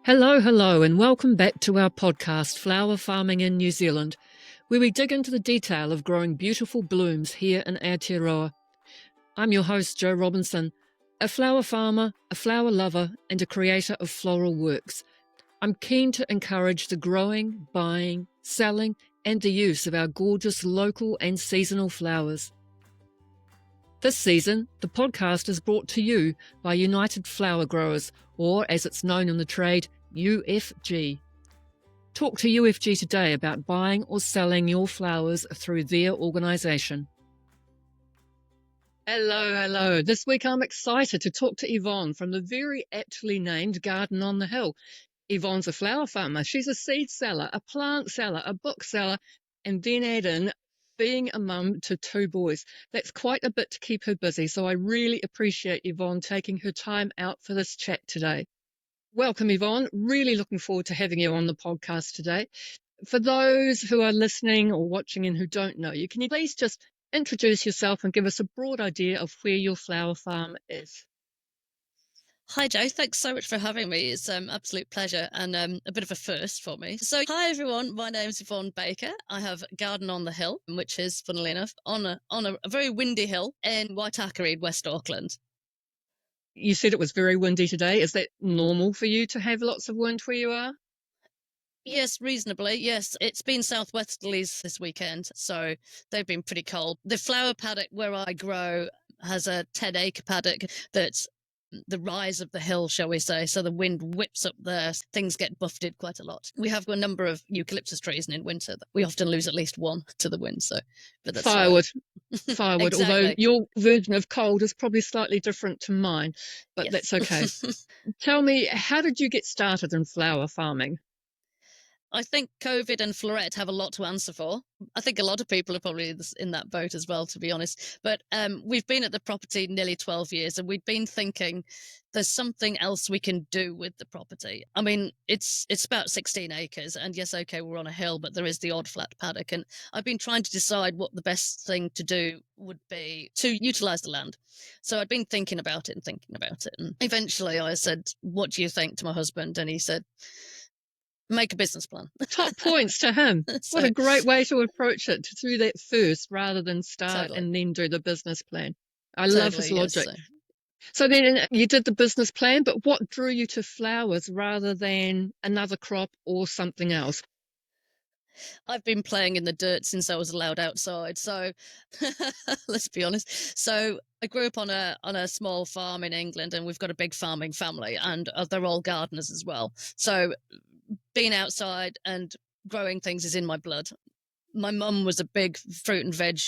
Hello, and welcome back to our podcast, Flower Farming in New Zealand, where we dig into the detail of growing beautiful blooms here in Aotearoa. I'm your host, Jo Robinson, a flower farmer, a flower lover, and a creator of floral works. I'm keen to encourage the growing, buying, selling, and the use of our gorgeous local and seasonal flowers. This season, the podcast is brought to you by United Flower Growers, or as it's known in the trade, UFG. Talk to UFG today about buying or selling your flowers through their organisation. Hello. This week I'm excited to talk to Yvonne from the very aptly named Garden on the Hill. Yvonne's a flower farmer. She's a seed seller, a plant seller, a book seller, and then add in being a mum to two boys. That's quite a bit to keep her busy, so I really appreciate Yvonne taking her time out for this chat today. Welcome, Yvonne. Really looking forward to having you on the podcast today. For those who are listening or watching and who don't know you, can you please just introduce yourself and give us a broad idea of where your flower farm is? Hi, Jo. Thanks so much for having me. It's an absolute pleasure and a bit of a first for me. So, hi, everyone. My name's Yvonne Baker. I have a garden on the hill, which is, funnily enough, on a very windy hill in Waitakere, West Auckland. You said it was very windy today. Is that normal for you to have lots of wind where you are? Yes, reasonably. Yes, it's been southwesterlies this weekend, so they've been pretty cold. The flower paddock where I grow has a 10-acre paddock that's the rise of the hill, shall we say, so the wind whips up there, things get buffeted quite a lot. We have a number of eucalyptus trees, and in winter we often lose at least one to the wind. So, but that's firewood, exactly. Although your version of cold is probably slightly different to mine, but yes. That's okay. Tell me, how did you get started in flower farming? I think COVID and Floret have a lot to answer for. I think a lot of people are probably in that boat as well, to be honest. But we've been at the property nearly 12 years, and we've been thinking there's something else we can do with the property. I mean, it's about 16 acres, and yes, okay, we're on a hill, but there is the odd flat paddock. And I've been trying to decide what the best thing to do would be to utilise the land. So I'd been thinking about it. And eventually I said, what do you think, to my husband? And he said, make a business plan. Top points to him. What a great way to approach it, to do that first rather than start and then do the business plan. I love his logic. Yes, so then you did the business plan, but what drew you to flowers rather than another crop or something else? I've been playing in the dirt since I was allowed outside. So let's be honest. So I grew up on a small farm in England, and we've got a big farming family, and they're all gardeners as well. So being outside and growing things is in my blood. My mum was a big fruit and veg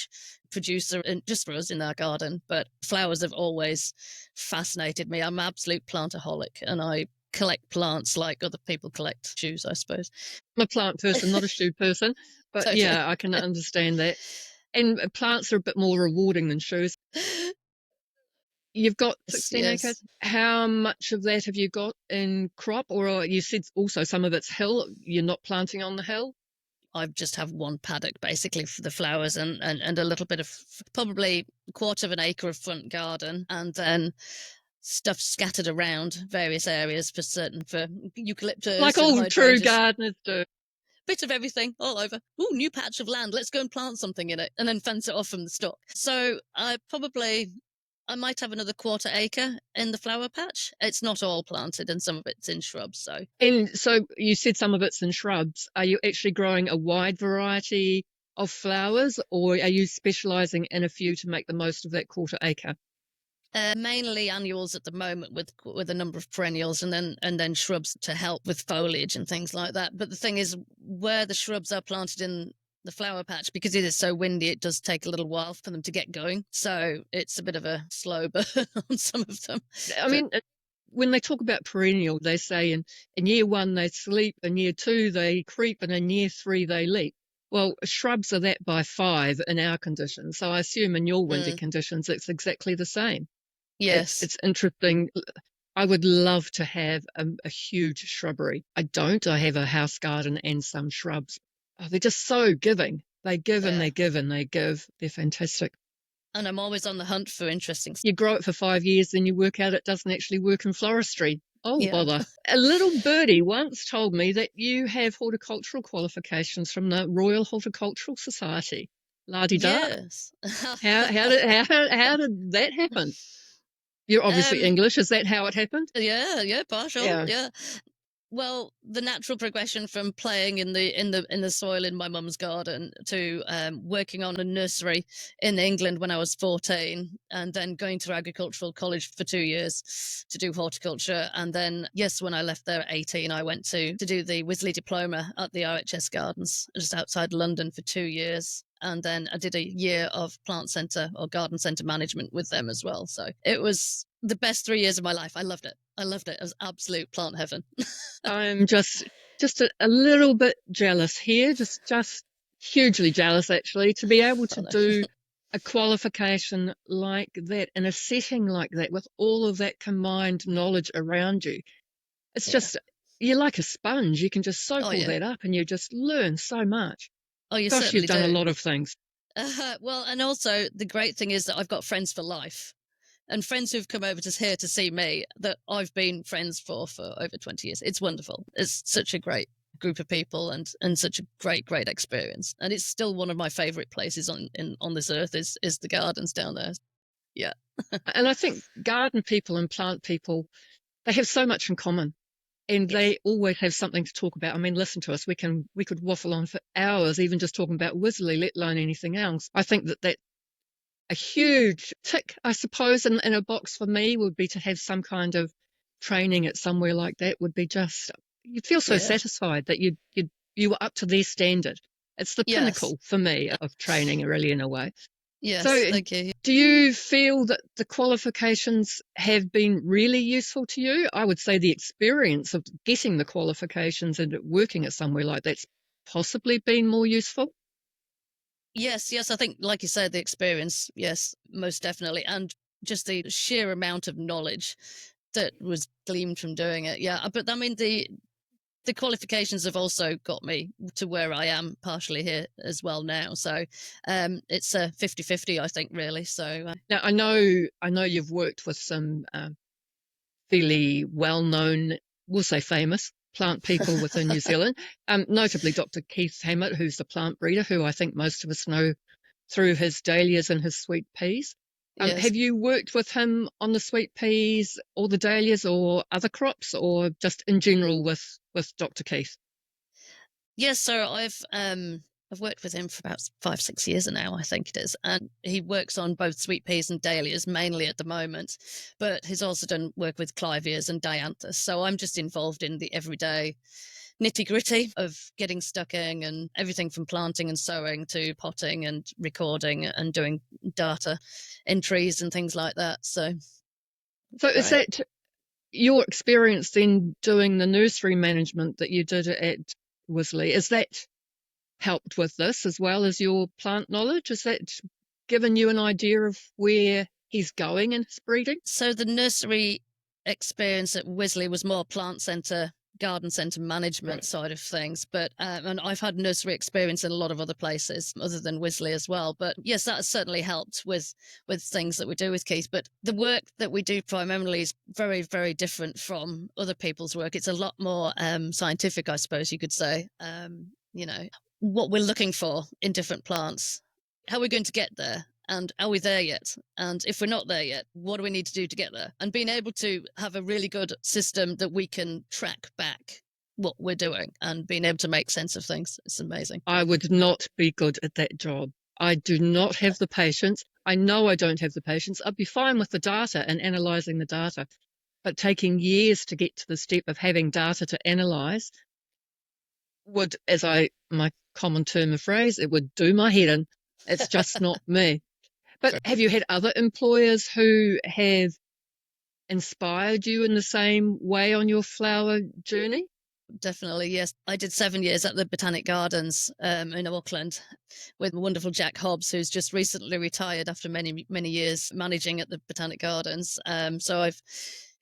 producer, and just for us in our garden, but flowers have always fascinated me. I'm an absolute plantaholic, and I collect plants like other people collect shoes, I suppose. I'm a plant person, not a shoe person, but totally. Yeah, I can understand that. And plants are a bit more rewarding than shoes. You've got 16 acres. How much of that have you got in crop? Or you said also some of it's hill. You're not planting on the hill? I just have one paddock basically for the flowers and a little bit of, probably a quarter of an acre of front garden, and then stuff scattered around various areas for eucalyptus. Like all true gardeners do. Bit of everything all over. Ooh, new patch of land. Let's go and plant something in it, and then fence it off from the stock. So I might have another quarter acre in the flower patch. It's not all planted, and some of it's in shrubs. And so you said some of it's in shrubs. Are you actually growing a wide variety of flowers, or are you specialising in a few to make the most of that quarter acre? Mainly annuals at the moment, with a number of perennials, and then shrubs to help with foliage and things like that. But the thing is, where the shrubs are planted in the flower patch, because it is so windy, it does take a little while for them to get going. So it's a bit of a slow burn on some of them. I mean, when they talk about perennial, they say in year 1 they sleep, in year 2 they creep, and in year 3 they leap. Well, shrubs are that by 5 in our conditions. So I assume in your winter conditions it's exactly the same. Yes. It's interesting. I would love to have a huge shrubbery. I don't. I have a house garden and some shrubs. Oh, they're just so giving. They give and they give and they give. They're fantastic. And I'm always on the hunt for interesting stuff. You grow it for 5 years, then you work out it doesn't actually work in floristry. Oh, Yeah. bother. A little birdie once told me that you have horticultural qualifications from the Royal Horticultural Society. La-di-da. Yes. How did that happen? You're obviously um, English. Is that how it happened? yeah, partial. Yeah. Yeah. Well, the natural progression from playing in the soil in my mum's garden to working on a nursery in England when I was 14, and then going to agricultural college for 2 years to do horticulture, and then yes, when I left there at 18, I went to do the Wisley diploma at the RHS Gardens just outside London for 2 years. And then I did a year of plant centre or garden centre management with them as well. So it was the best 3 years of my life. I loved it. I loved it. It was absolute plant heaven. I'm just a little bit jealous here, just hugely jealous actually, to be able Oh, to no. do a qualification like that in a setting like that with all of that combined knowledge around you. It's Yeah. just, you're like a sponge. You can just Oh, soak all yeah. that up and you just learn so much. Oh, you Gosh, you've certainly done a do. lot of things. Well, and also the great thing is that I've got friends for life, and friends who've come over to here to see me that I've been friends for over 20 years. It's wonderful. It's such a great group of people, and such a great experience. And it's still one of my favorite places on this earth is the gardens down there. Yeah. And I think garden people and plant people, they have so much in common. And Yes. they always have something to talk about. I mean, listen to us. We could waffle on for hours, even just talking about Wisley, let alone anything else. I think that a huge tick, I suppose, in a box for me would be to have some kind of training at somewhere like that. Would be just, you'd feel so Yeah. satisfied that you were up to their standard. It's the Yes. pinnacle for me of training, really, in a way. Yes. So, Thank you. do you feel that the qualifications have been really useful to you? I would say the experience of getting the qualifications and working at somewhere like that's possibly been more useful. Yes, I think, like you said, the experience, yes, most definitely, and just the sheer amount of knowledge that was gleaned from doing it. Yeah, but I mean, the qualifications have also got me to where I am partially here as well now. So it's a 50-50, I think, really. So Now, I know you've worked with some fairly well-known, we'll say famous, plant people within New Zealand, notably Dr. Keith Hammett, who's the plant breeder, who I think most of us know through his dahlias and his sweet peas. yes. Have you worked with him on the sweet peas or the dahlias or other crops, or just in general with Dr. Keith? Yes, so I've worked with him for about 5-6 years now, I think it is, and he works on both sweet peas and dahlias mainly at the moment, but he's also done work with clivias and dianthus. So I'm just involved in the everyday nitty gritty of getting stuck in and everything from planting and sowing to potting and recording and doing data entries and things like that. So So is great. that your experience then doing the nursery management that you did at Wisley? Is that helped with this as well as your plant knowledge? Has that given you an idea of where he's going in his breeding? So the nursery experience at Wisley was more plant centre, garden centre management Right. side of things. But and I've had nursery experience in a lot of other places other than Wisley as well. But yes, that has certainly helped with things that we do with Keith. But the work that we do primarily is very different from other people's work. It's a lot more scientific, I suppose you could say. You know what we're looking for in different plants, how we're going to get there, and are we there yet? And if we're not there yet, what do we need to do to get there? And being able to have a really good system that we can track back what we're doing and being able to make sense of things. It's amazing. I would not be good at that job. I do not have the patience. I know I don't have the patience. I'd be fine with the data and analysing the data, but taking years to get to the step of having data to analyse would, my common term of phrase, it would do my head in. It's just not me. But have you had other employers who have inspired you in the same way on your flower journey? Definitely, yes. I did 7 years at the Botanic Gardens in Auckland with wonderful Jack Hobbs, who's just recently retired after many years managing at the Botanic Gardens. So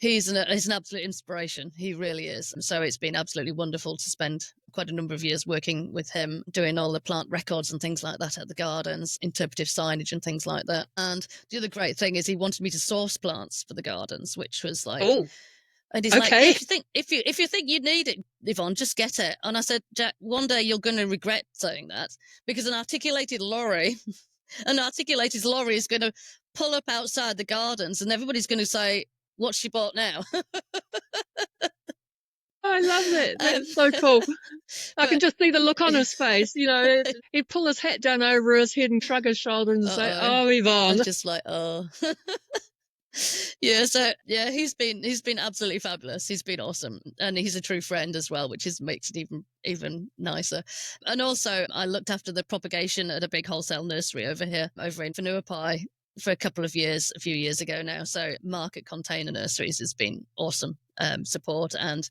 he's an absolute inspiration. He really is. So it's been absolutely wonderful to spend quite a number of years working with him, doing all the plant records and things like that at the gardens, interpretive signage and things like that. And the other great thing is he wanted me to source plants for the gardens, which was like Oh, And he's like, yeah, Okay. if you think you need it, Yvonne, just get it. And I said, Jack, one day you're going to regret saying that, because an articulated lorry is going to pull up outside the gardens, and everybody's going to say, what's she bought now? I love that. um, That's so cool. I can but just see the look on his face. He'd pull his hat down over his head and shrug his shoulders and say, uh-oh. "Oh, I Yvonne." was just like, oh. Yeah, so yeah, he's been absolutely fabulous. He's been awesome, and he's a true friend as well, which makes it even nicer. And also, I looked after the propagation at a big wholesale nursery over in Vanuapai for a couple of years, a few years ago now. So Market Container Nurseries has been awesome support, and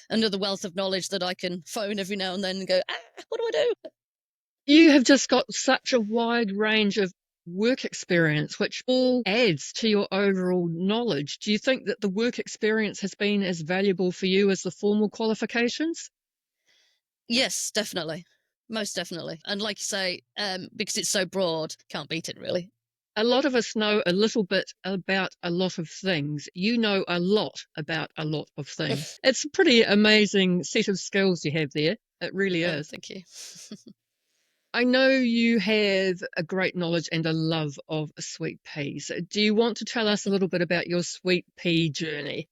another wealth of knowledge that I can phone every now and then and go, what do I do? You have just got such a wide range of work experience, which all adds to your overall knowledge. Do you think that the work experience has been as valuable for you as the formal qualifications? Yes, definitely. Most definitely. And like you say, because it's so broad, can't beat it really. A lot of us know a little bit about a lot of things. You know a lot about a lot of things. It's a pretty amazing set of skills you have there. It really Oh, is. thank you. I know you have a great knowledge and a love of sweet peas. Do you want to tell us a little bit about your sweet pea journey?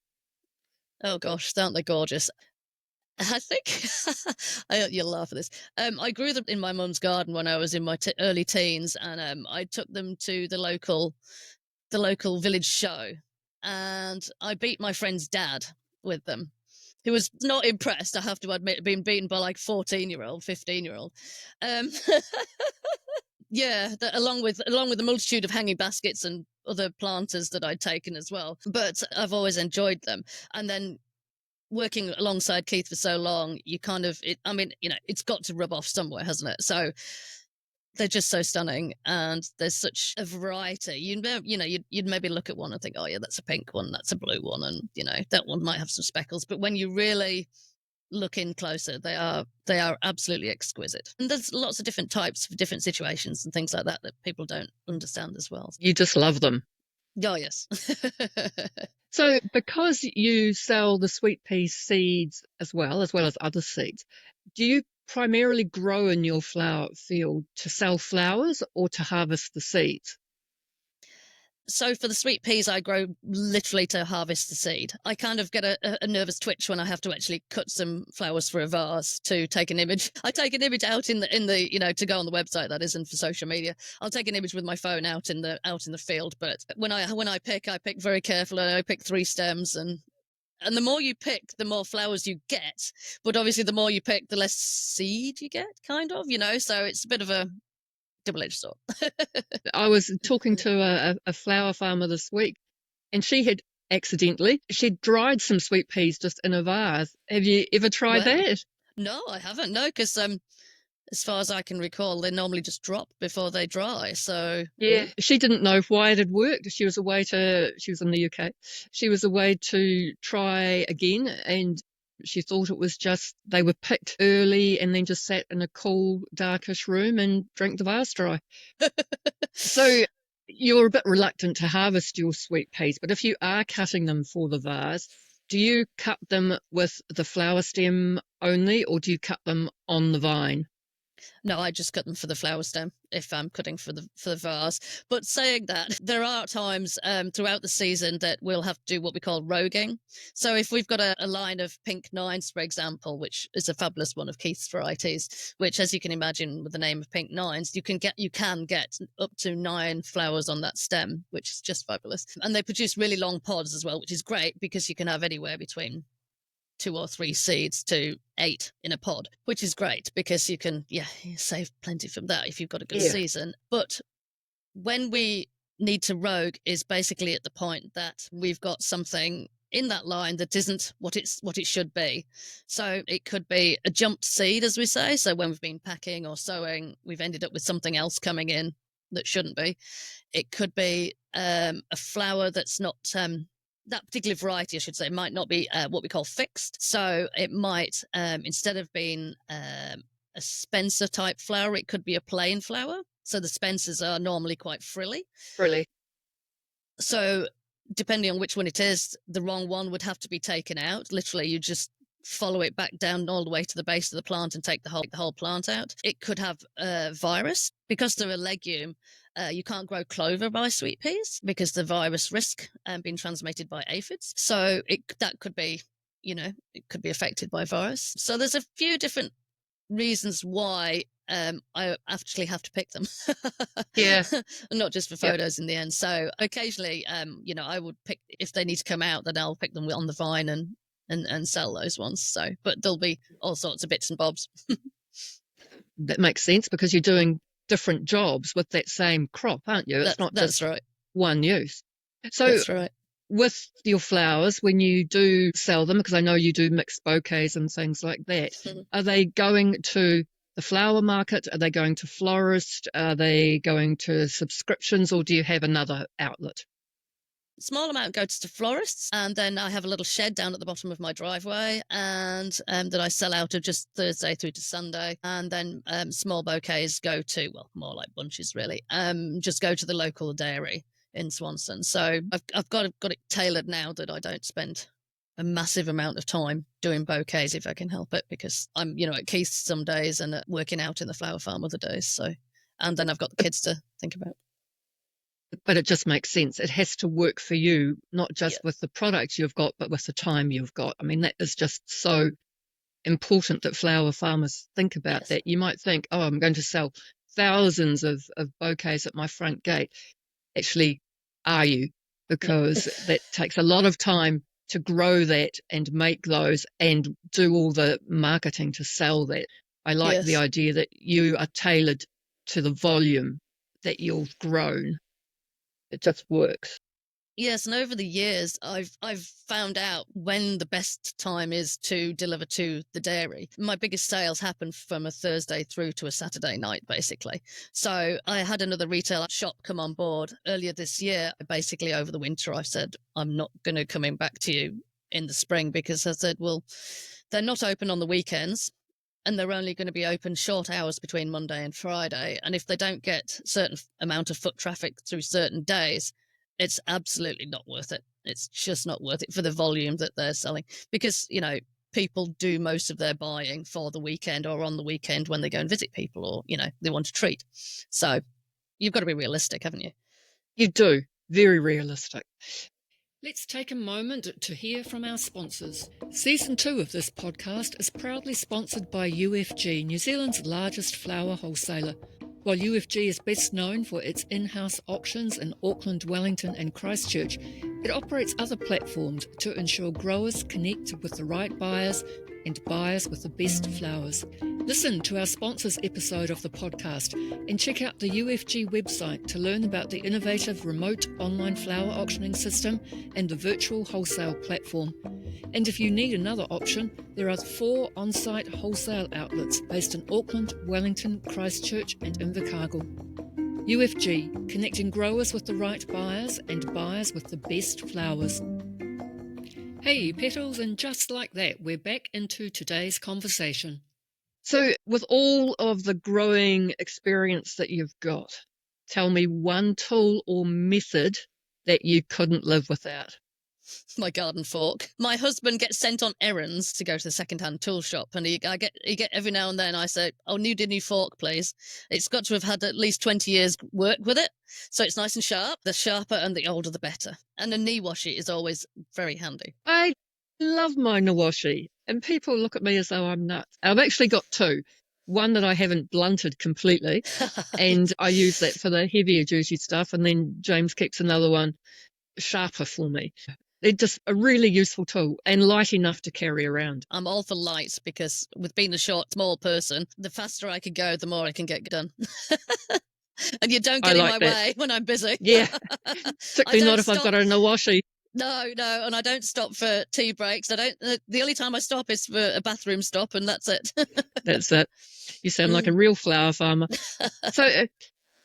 Oh gosh, aren't they gorgeous? I think you'll laugh at this. I grew them in my mum's garden when I was in my early teens, and I took them to the local village show, and I beat my friend's dad with them, who was not impressed. I have to admit, being beaten by like 14-year-old, 15-year-old. Um, yeah, along with the multitude of hanging baskets and other planters that I'd taken as well. But I've always enjoyed them, and then working alongside Keith for so long, you kind of, I mean, it's got to rub off somewhere, hasn't it? So they're just so stunning, and there's such a variety. You'd maybe look at one and think, oh yeah, that's a pink one, that's a blue one, and that one might have some speckles. But when you really look in closer, they are absolutely exquisite. And there's lots of different types for different situations and things like that people don't understand as well. You just love them. Oh yes. So, because you sell the sweet pea seeds as well as other seeds, do you primarily grow in your flower field to sell flowers or to harvest the seeds? So for the sweet peas, I grow literally to harvest the seed. I kind of get a nervous twitch when I have to actually cut some flowers for a vase to take an image. I take an image out in the to go on the website, that isn't for social media. I'll take an image with my phone out in the field. But when I pick very carefully. I pick 3 stems, and the more you pick, the more flowers you get. But obviously, the more you pick, the less seed you get, kind of. So it's a bit of a double-edged sword. I was talking to a flower farmer this week, and she'd dried some sweet peas just in a vase. Have you ever tried Wow. that? No, I haven't. No, because as far as I can recall, they normally just drop before they dry. So Yeah, she didn't know why it had worked. She was in the UK. She was away to try again, and she thought it was just they were picked early and then just sat in a cool, darkish room and drank the vase dry. So you're a bit reluctant to harvest your sweet peas, but if you are cutting them for the vase, do you cut them with the flower stem only, or do you cut them on the vine? no, I just cut them for the flower stem if I'm cutting for the vase. But saying that, there are times throughout the season that we'll have to do what we call roguing. So if we've got a line of pink nines, for example, which is a fabulous one of Keith's varieties, which, as you can imagine, with the name of pink nines, you can get up to 9 flowers on that stem, which is just fabulous. And they produce really long pods as well, which is great because you can have anywhere between 2 or 3 seeds to 8 in a pod, which is great because you can, save plenty from that if you've got a good Yeah. season. But when we need to rogue is basically at the point that we've got something in that line that isn't what it should be. So it could be a jumped seed, as we say. So when we've been packing or sowing, we've ended up with something else coming in that shouldn't be. It could be a flower that's not that particular variety, I should say, might not be what we call fixed. So it might, instead of being a Spencer type flower, it could be a plain flower. So the Spencers are normally quite frilly. Really? So depending on which one it is, the wrong one would have to be taken out. Literally, you just follow it back down all the way to the base of the plant and take the whole plant out. It could have a virus. Because they're a legume, you can't grow clover by sweet peas because the virus risk being transmitted by aphids. So that could be, it could be affected by virus. So there's a few different reasons why I actually have to pick them. Yeah. Not just for photos in the end. So occasionally, I would pick, if they need to come out, then I'll pick them on the vine and sell those ones. So, but there'll be all sorts of bits and bobs. That makes sense because you're doing different jobs with that same crop, aren't you? It's not just right. one use. So that's right. With your flowers, when you do sell them, because I know you do mixed bouquets and things like that, are they going to the flower market? Are they going to florists? Are they going to subscriptions, or do you have another outlet? Small amount goes to florists, and then I have a little shed down at the bottom of my driveway, and that I sell out of just Thursday through to Sunday. And then small bouquets go to, well, more like bunches really, just go to the local dairy in Swanson. So I've got it tailored now that I don't spend a massive amount of time doing bouquets if I can help it, because I'm, at Keith's some days and working out in the flower farm other days. So, and then I've got the kids to think about. But it just makes sense. It has to work for you, not just with the products you've got, but with the time you've got. I mean, that is just so important that flower farmers think about that. You might think, oh, I'm going to sell thousands of bouquets at my front gate. Actually, are you? Because that takes a lot of time to grow that and make those and do all the marketing to sell that. I like the idea that you are tailored to the volume that you've grown. It just works. Yes, and over the years, I've found out when the best time is to deliver to the dairy. My biggest sales happen from a Thursday through to a Saturday night, basically. So I had another retail shop come on board earlier this year. Basically, over the winter, I said, I'm not going to come back to you in the spring, because I said, well, they're not open on the weekends, and they're only going to be open short hours between Monday and Friday. And if they don't get certain amount of foot traffic through certain days, it's absolutely not worth it. It's just not worth it for the volume that they're selling, because, people do most of their buying for the weekend or on the weekend when they go and visit people, or, they want a treat. So you've got to be realistic, haven't you? You do. Very realistic. Let's take a moment to hear from our sponsors. Season 2 of this podcast is proudly sponsored by UFG, New Zealand's largest flower wholesaler. While UFG is best known for its in-house auctions in Auckland, Wellington and Christchurch, it operates other platforms to ensure growers connect with the right buyers and buyers with the best flowers. Listen to our sponsors episode of the podcast and check out the UFG website to learn about the innovative remote online flower auctioning system and the virtual wholesale platform. And if you need another option, there are 4 on-site wholesale outlets based in Auckland, Wellington, Christchurch and Invercargill. UFG, connecting growers with the right buyers and buyers with the best flowers. Hey petals, and just like that, we're back into today's conversation. So with all of the growing experience that you've got, tell me one tool or method that you couldn't live without. My garden fork. My husband gets sent on errands to go to the second-hand tool shop, and he get every now and then I say, "Oh, need a new fork, please." It's got to have had at least 20 years work with it, so it's nice and sharp. The sharper and the older, the better. And a knee washi is always very handy. I love my Nawashi, and people look at me as though I'm nuts. I've actually got 2. One that I haven't blunted completely, and I use that for the heavier duty stuff, and then James keeps another one sharper for me. They're just a really useful tool and light enough to carry around. I'm all for light, because with being a short, small person, the faster I can go, the more I can get done. And you don't get in my way when I'm busy. Yeah, particularly not if I've got a Nawashi. No, and I don't stop for tea breaks. I don't. The only time I stop is for a bathroom stop, and that's it. That's it. You sound like a real flower farmer. So,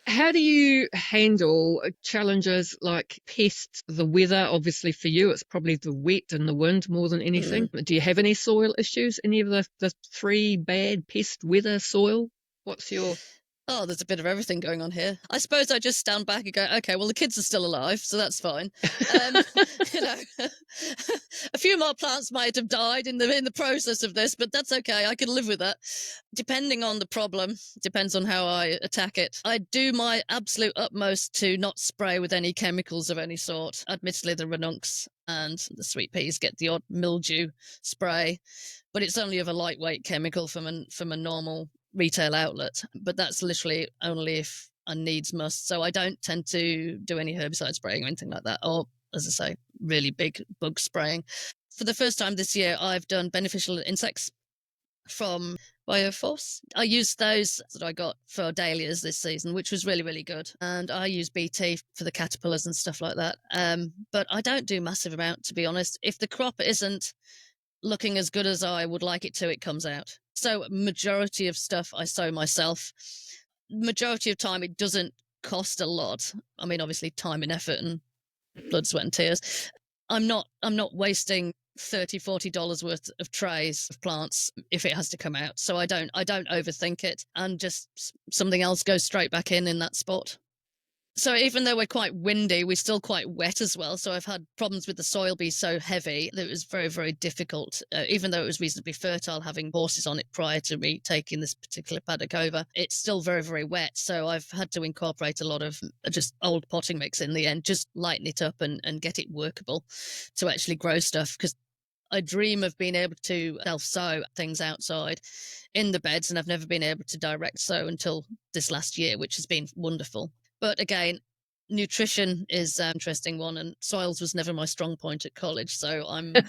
how do you handle challenges like pests, the weather? Obviously, for you, it's probably the wet and the wind more than anything. Do you have any soil issues? Any of the 3 bad pest, weather, soil? What's your Oh, there's a bit of everything going on here. I suppose I just stand back and go, okay, well, the kids are still alive, so that's fine. Um, you know, a few more plants might have died in the process of this, but that's okay. I can live with that. Depending on the problem, depends on how I attack it. I do my absolute utmost to not spray with any chemicals of any sort. Admittedly, the ranuncs and the sweet peas get the odd mildew spray, but it's only of a lightweight chemical from a normal retail outlet. But that's literally only if a needs must. So I don't tend to do any herbicide spraying or anything like that, or as I say, really big bug spraying. For the first time this year, I've done beneficial insects from Bioforce. I used those that I got for dahlias this season, which was really, really good. And I use BT for the caterpillars and stuff like that. But I don't do massive amount, to be honest. If the crop isn't looking as good as I would like it to, it comes out. So majority of stuff I sow myself. Majority of time it doesn't cost a lot. I mean, obviously time and effort and blood, sweat and tears. I'm not wasting $30-40 worth of trays of plants if it has to come out. So I don't overthink it, and just something else goes straight back in that spot. So even though we're quite windy, we're still quite wet as well. So I've had problems with the soil being so heavy that it was very, very difficult. Even though it was reasonably fertile, having horses on it prior to me taking this particular paddock over, it's still very, very wet. So I've had to incorporate a lot of just old potting mix in the end, just lighten it up and get it workable to actually grow stuff. Because I dream of being able to self-sow things outside in the beds, and I've never been able to direct sow until this last year, which has been wonderful. But again, nutrition is an interesting one, and soils was never my strong point at college. So it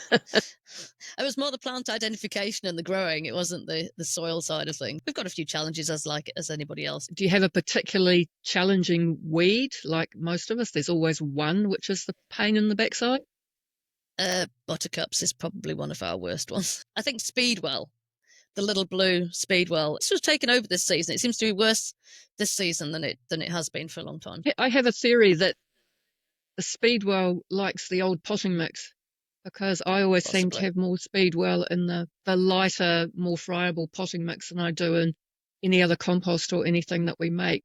was more the plant identification and the growing. It wasn't the soil side of things. We've got a few challenges as anybody else. Do you have a particularly challenging weed like most of us? There's always one which is the pain in the backside. Buttercups is probably one of our worst ones. I think Speedwell, the little blue Speedwell, it's just taken over this season. It seems to be worse this season than it has been for a long time. I have a theory that the Speedwell likes the old potting mix, because I always seem to have more Speedwell in the lighter, more friable potting mix than I do in any other compost or anything that we make.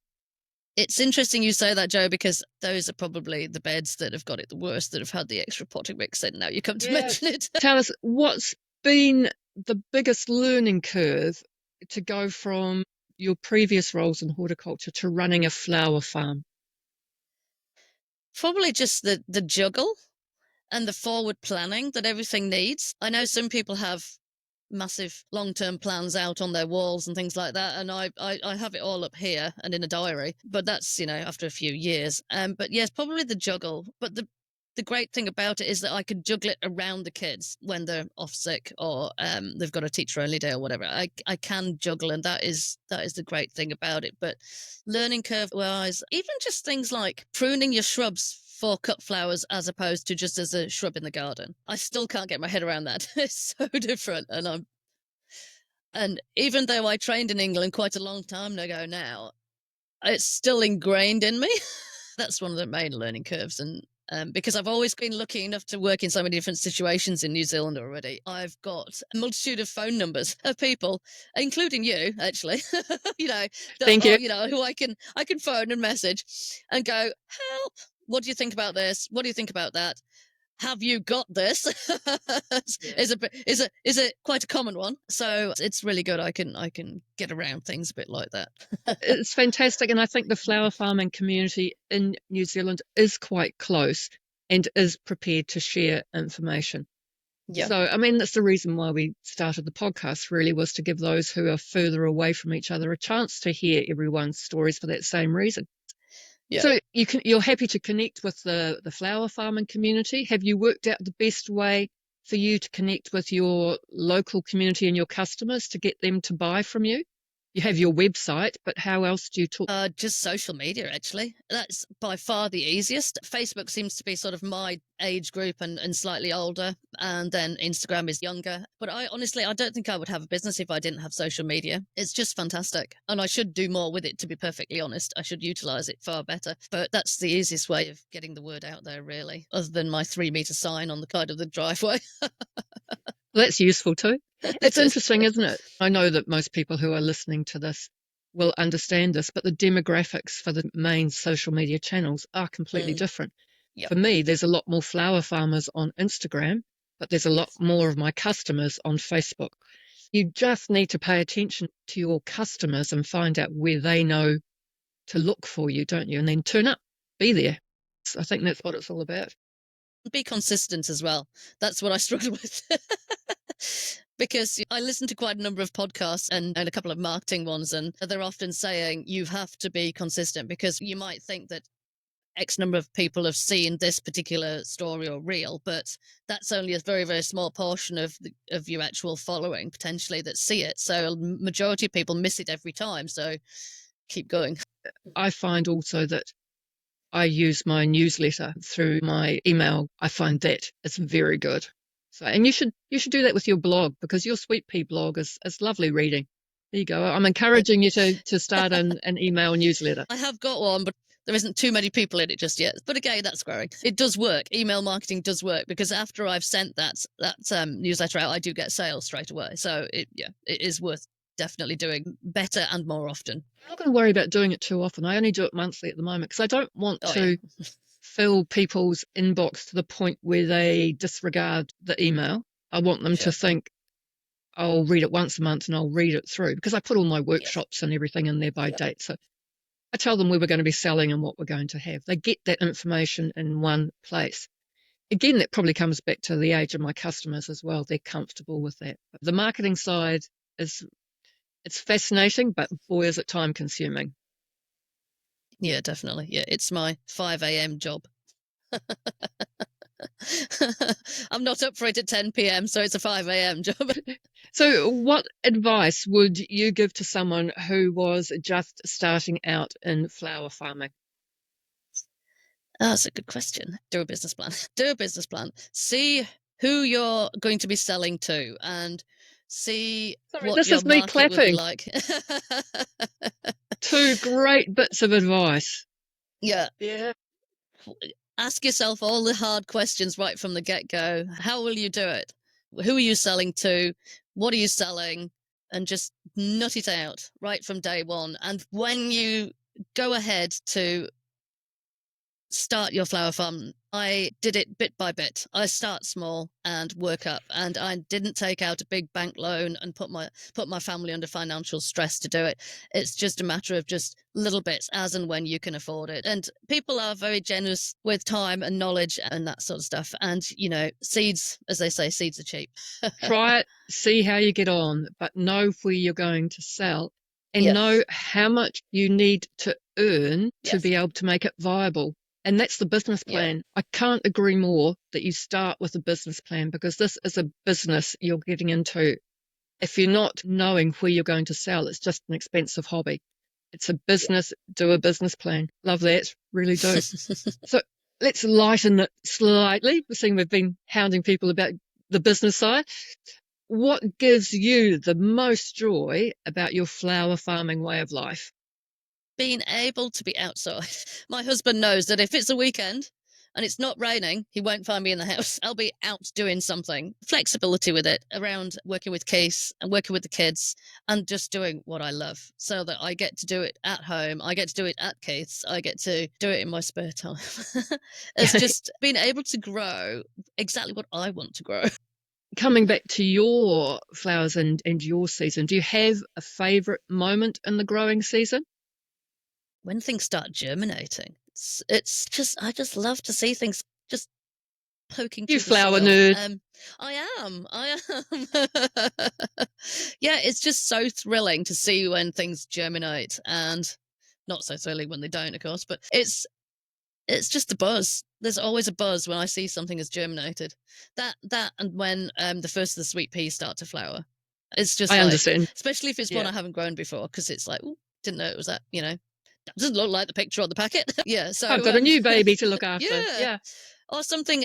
It's interesting you say that, Jo, because those are probably the beds that have got it the worst, that have had the extra potting mix in. Now you come to mention it. Tell us, what's been the biggest learning curve to go from your previous roles in horticulture to running a flower farm? Probably just the juggle and the forward planning that everything needs. I know some people have massive long-term plans out on their walls and things like that, and I have it all up here and in a diary, but that's after a few years. But yes, probably the juggle. But the great thing about it is that I can juggle it around the kids when they're off sick, or they've got a teacher only day or whatever. I can juggle, and that is the great thing about it. But learning curve wise, even just things like pruning your shrubs for cut flowers as opposed to just as a shrub in the garden, I still can't get my head around that. It's so different, and even though I trained in England quite a long time ago now, it's still ingrained in me. That's one of the main learning curves. And because I've always been lucky enough to work in so many different situations in New Zealand already, I've got a multitude of phone numbers of people, including you, actually, Thank you. Who I can phone and message and go, help, what do you think about this? What do you think about that? Have you got this? Is it quite a common one? So it's really good. I can get around things a bit like that. It's fantastic, and I think the flower farming community in New Zealand is quite close and is prepared to share information. Yeah. So, I mean, that's the reason why we started the podcast, really, was to give those who are further away from each other a chance to hear everyone's stories for that same reason. Yeah. So you're happy to connect with the flower farming community. Have you worked out the best way for you to connect with your local community and your customers to get them to buy from you? You have your website, but how else do you talk? Just social media, actually. That's by far the easiest. Facebook seems to be sort of my age group and slightly older, and then Instagram is younger. But I don't think I would have a business if I didn't have social media. It's just fantastic, and I should do more with it, to be perfectly honest. I should utilize it far better, but that's the easiest way of getting the word out there, really, other than my 3-meter sign on the side of the driveway. Well, that's useful too. It's interesting, isn't it? I know that most people who are listening to this will understand this, but the demographics for the main social media channels are completely different. Yep. For me, there's a lot more flower farmers on Instagram, but there's a lot more of my customers on Facebook. You just need to pay attention to your customers and find out where they know to look for you, don't you? And then turn up, be there. So I think that's what it's all about. Be consistent as well. That's what I struggle with. Because I listen to quite a number of podcasts and a couple of marketing ones, and they're often saying you have to be consistent, because you might think that X number of people have seen this particular story or reel, but that's only a very, very small portion of your actual following potentially that see it. So majority of people miss it every time. So keep going. I find also that I use my newsletter through my email. I find that it's very good. So, and you should do that with your blog, because your Sweet Pea blog is lovely reading. There you go. I'm encouraging you to start an email newsletter. I have got one, but there isn't too many people in it just yet. But again, that's growing. It does work. Email marketing does work, because after I've sent that newsletter out, I do get sales straight away. So it is worth definitely doing better and more often. I'm not going to worry about doing it too often. I only do it monthly at the moment, because I don't want to fill people's inbox to the point where they disregard the email. I want them to think, I'll read it once a month and I'll read it through, because I put all my workshops and everything in there by date. So I tell them where we're going to be selling and what we're going to have. They get that information in one place. Again, that probably comes back to the age of my customers as well. They're comfortable with that. But the marketing side it's fascinating, but boy, is it time consuming. Yeah, definitely. Yeah, it's my 5 a.m. job. I'm not up for it at 10 p.m., so it's a 5 a.m. job. So what advice would you give to someone who was just starting out in flower farming? That's a good question. Do a business plan. Do a business plan. See who you're going to be selling to, and see what your market will be like. 2 great bits of advice. Yeah. Yeah. Ask yourself all the hard questions right from the get-go. How will you do it? Who are you selling to? What are you selling? And just nut it out right from day one. And when you go ahead to start your flower farm, I did it bit by bit. I start small and work up, and I didn't take out a big bank loan and put my family under financial stress to do it. It's just a matter of just little bits as and when you can afford it. And people are very generous with time and knowledge and that sort of stuff. And seeds, as they say, seeds are cheap. Try it, see how you get on, but know where you're going to sell, and know how much you need to earn to be able to make it viable. And that's the business plan. I can't agree more that you start with a business plan, because this is a business you're getting into. If you're not knowing where you're going to sell, it's just an expensive hobby. It's a business. Do a business plan. Love that. Really do. So let's lighten it slightly. We're seeing we've been hounding people about the business side. What gives you the most joy about your flower farming way of life? Being able to be outside. My husband knows that if it's a weekend and it's not raining, he won't find me in the house. I'll be out doing something. Flexibility with it, around working with Keith and working with the kids and just doing what I love, so that I get to do it at home. I get to do it at Keith's. I get to do it in my spare time. It's just being able to grow exactly what I want to grow. Coming back to your flowers and your season, do you have a favourite moment in the growing season? When things start germinating, it's just, I just love to see things just poking through the soil. You flower nerd. I am. Yeah, it's just so thrilling to see when things germinate, and not so thrilling when they don't, of course, but it's just a buzz. There's always a buzz when I see something has germinated. That and when the first of the sweet peas start to flower. It's just, I understand. Especially if it's one I haven't grown before, because it's like, oh, didn't know it was that, doesn't look like the picture on the packet. Yeah, so I've got a new baby to look after. Yeah. Or something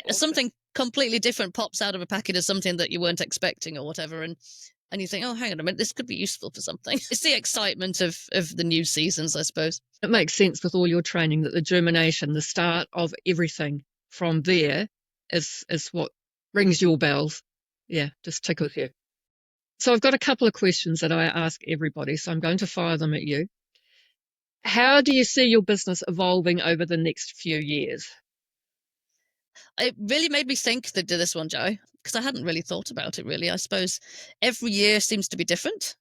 completely different pops out of a packet of something that you weren't expecting or whatever, and you think, oh, hang on a minute, this could be useful for something. It's the excitement of the new seasons, I suppose. It makes sense with all your training that the germination, the start of everything from there is what rings your bells. Yeah, just tickles you. So I've got a couple of questions that I ask everybody, so I'm going to fire them at you. How do you see your business evolving over the next few years? It really made me think to do this one, Joe, because I hadn't really thought about it really. I suppose every year seems to be different.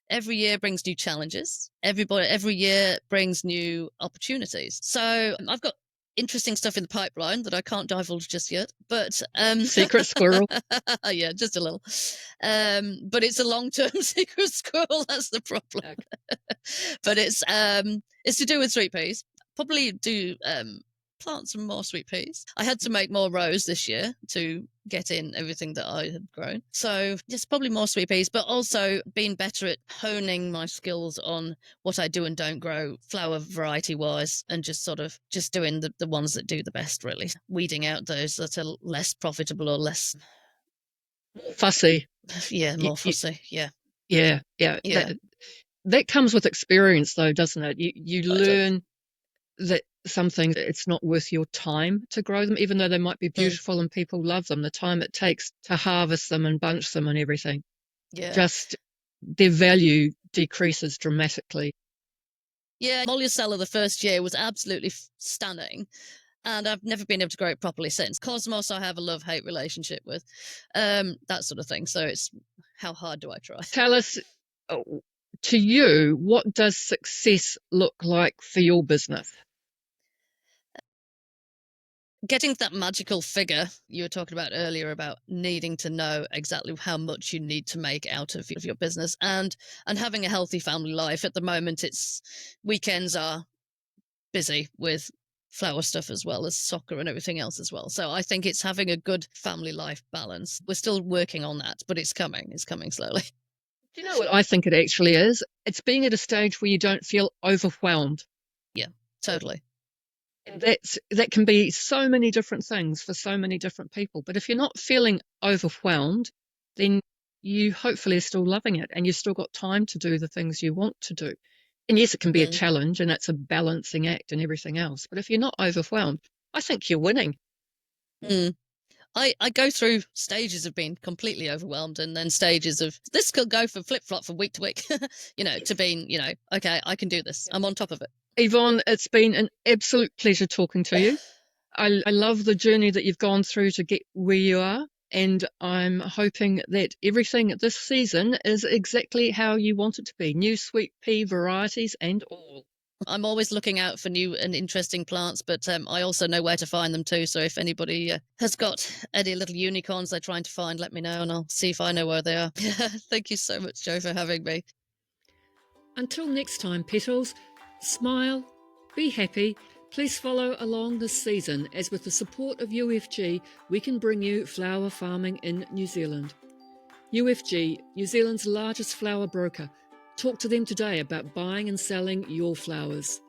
Every year brings new challenges. Every year brings new opportunities. So I've got interesting stuff in the pipeline that I can't divulge just yet, but Secret squirrel. yeah, just a little. But it's a long-term secret squirrel. That's the problem. Okay. But it's to do with sweet peas. Probably do plant some more sweet peas. I had to make more rows this year to get in everything that I had grown. So just probably more sweet peas, but also being better at honing my skills on what I do and don't grow flower variety wise, and just sort of just doing the ones that do the best, really. Weeding out those that are less profitable or less Fussy. yeah, more fussy. Yeah. Yeah. Yeah. That comes with experience, though, doesn't it? You I do. learn that some things, it's not worth your time to grow them, even though they might be Mm, beautiful and people love them. The time it takes to harvest them and bunch them and everything, yeah. just their value decreases dramatically. Yeah. Molliocella the first year was absolutely stunning. And I've never been able to grow it properly since. Cosmos, I have a love-hate relationship with, that sort of thing. So it's how hard do I try? Tell us, to you, what does success look like for your business? Getting that magical figure you were talking about earlier, about needing to know exactly how much you need to make out of your business, and having a healthy family life. At the moment, it's weekends are busy with flower stuff as well as soccer and everything else as well. So I think it's having a good family life balance. We're still working on that, but it's coming. It's coming slowly. Do you know what I think it actually is? It's being at a stage where you don't feel overwhelmed. Yeah, totally. And that can be so many different things for so many different people. But if you're not feeling overwhelmed, then you hopefully are still loving it and you've still got time to do the things you want to do. And yes, it can be a Mm. challenge and it's a balancing act and everything else. But if you're not overwhelmed, I think you're winning. Mm. I go through stages of being completely overwhelmed, and then stages of this could go from flip flop from week to week, to being, okay, I can do this. I'm on top of it. Yvonne, it's been an absolute pleasure talking to you. I love the journey that you've gone through to get where you are. And I'm hoping that everything this season is exactly how you want it to be. New sweet pea varieties and all. I'm always looking out for new and interesting plants, but I also know where to find them too. So if anybody has got any little unicorns they're trying to find, let me know and I'll see if I know where they are. Thank you so much, Joe, for having me. Until next time, petals, smile, be happy. Please follow along this season as with the support of UFG, we can bring you flower farming in New Zealand. UFG, New Zealand's largest flower broker. Talk to them today about buying and selling your flowers.